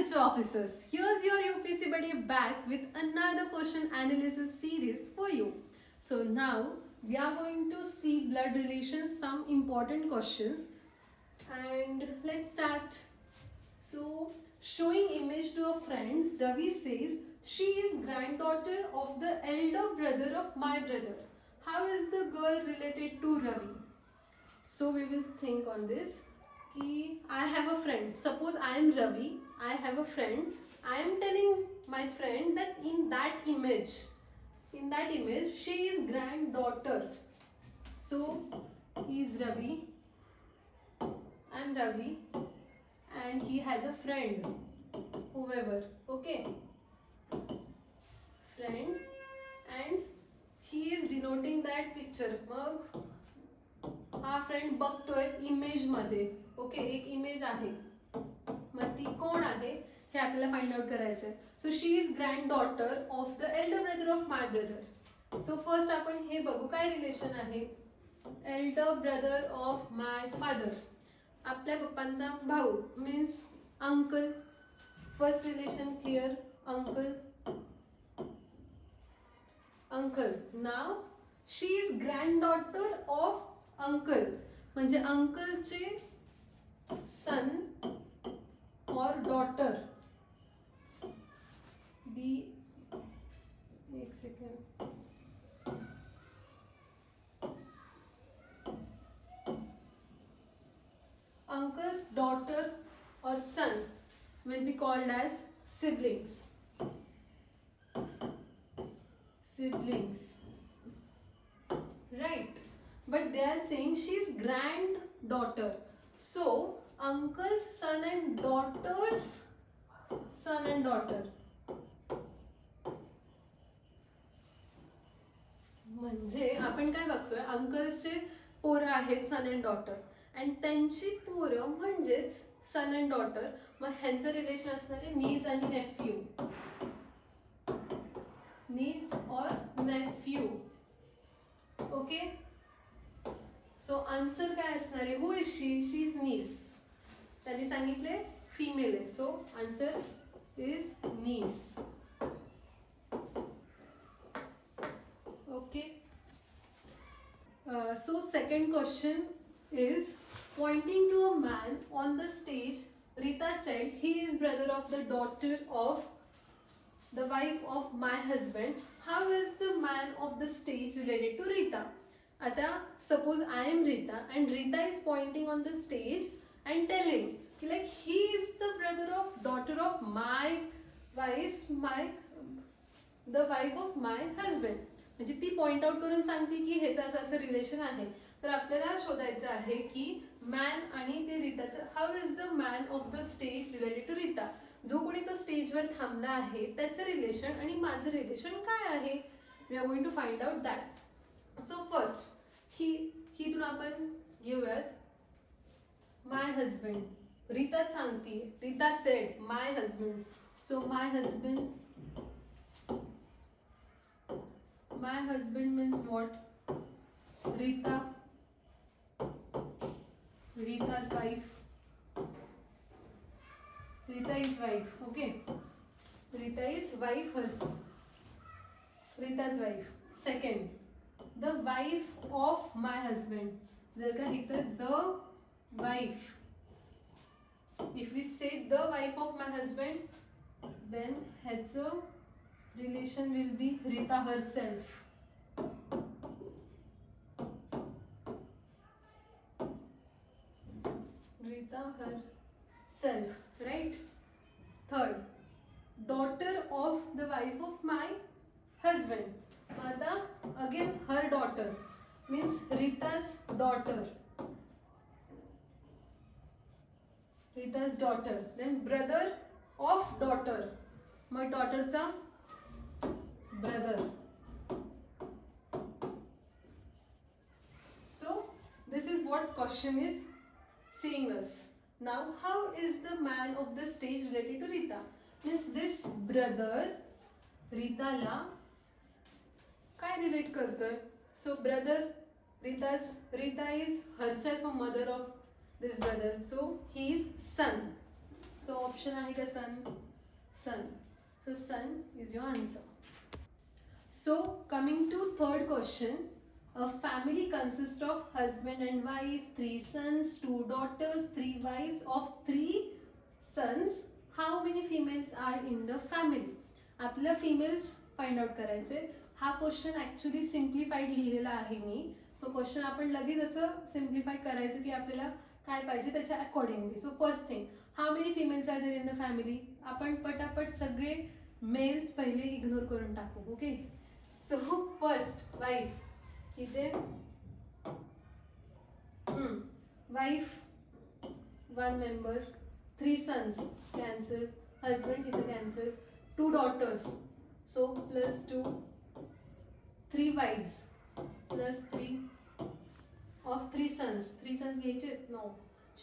future officers. Here's your UPSC buddy back with another question analysis series for you. So now we are going to see blood relations, some important questions, and let's start. So showing image to a friend, Ravi says she is granddaughter of the elder brother of my brother. How is the girl related to Ravi? So we will think on this. I have a friend. Suppose I am Ravi. I have a friend. I am telling my friend that in that image, she is granddaughter. So he is Ravi. I am Ravi, and he has a friend. Whoever, okay, friend, and he is denoting that picture. मग हा friend बघतोय image मध्ये. Okay, एक image आहे, मग ती कोण आहे हे आपल्याला find out करायचंय. So she is grand daughter of the Elder brother of my brother. So first आपण हे बघू काय रिलेशन आहे. Elder brother of my father, आपल्या पप्पांचा भाऊ, means uncle. First relation clear, uncle. Uncle. Now she is grand daughter of uncle, म्हणजे अंकलचे सन और daughter. दी एक second. Uncle's daughter or son will be called as siblings. Siblings, right? But they are saying she is granddaughter. So uncle's son and daughter's son and daughter. म्हणजे आपण काय बघतोय, अंकलचे पोरं आहेत सन and daughter, आणि त्यांची पोरं म्हणजेच सन अँड डॉटर. मग ह्यांचं रिलेशन असणार आहे नीज आणि नेफ्यू. नीज और नेफ्यू. ओके, सो आन्सर काय असणार आहे. Who is she? She is niece. त्यांनी सांगितले फिमेल आहे, so answer is niece. Okay, so second question is, pointing to a man on the stage, Rita said he is brother of the daughter of the wife of my husband. How is the man of the stage related to Rita? आता suppose I am Rita and Rita is pointing on the stage and telling like he is the brother of daughter of my the wife of my husband. म्हणजे ती point out करून सांगते की ह्याचं असं असं relation आहे. तर आपल्याला शोधायचं आहे की मॅन आणि ते रीताचं. How is the man of the stage related to Rita? जो कोणी तो स्टेजवर थांबला आहे त्याचं रिलेशन आणि माझं रिलेशन काय आहे. We are going to find out that. So first ही आपण घेऊयात माय हजबंड. रीता सांगते, Rita said my husband. So my husband, my husband means what? Rita, Rita's wife. Rita is wife, okay? Rita is wife, Rita's wife. Second, the wife of my husband. जर का इथं the wife, if we say the wife of my husband, then ह्याचं relation will be Rita herself. Rita herself, right? Third, daughter of the wife of my husband. Mata again her daughter means Rita's daughter. Rita's daughter. Then brother of daughter. My daughterचा brother. So this is what question is saying us. Now how is the man of the stage related to Rita? Means this brother Rita ला काय relate करतोय. So brother, Rita is herself a mother of this brother, so he is son. So option आहे का son? Son. So son is your answer. So coming to third question, a family consists of husband and wife, 3 sons, 2 daughters, 3 wives. Of 3 sons, how many females are in the family? आपल्याला females find out करायचे. हा question actually simplified लिहिलेला आहे मी. So question आपण लगेच असं simplify करायचं की आपल्याला काय पाहिजे त्याच्या accordingly. So first thing, how many females are there in the family? आपण पटापट सगळे मेल्स पहिले इग्नोर करून टाकू. ओके, सो फर्स्ट वाईफ इथे, wife 1 member, 3 sons cancel, husband इथे cancel, 2 daughters, so +2, 3 wives plus 3 of 3 sons. 3 sons घ्यायचे? No,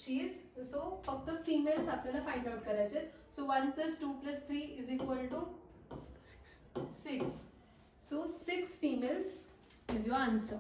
she is. So फक्त फिमेल्स आपल्याला फाइंड आउट करायचे. So 1 + 2 + 3 is equal to 6. So 6 females is your answer.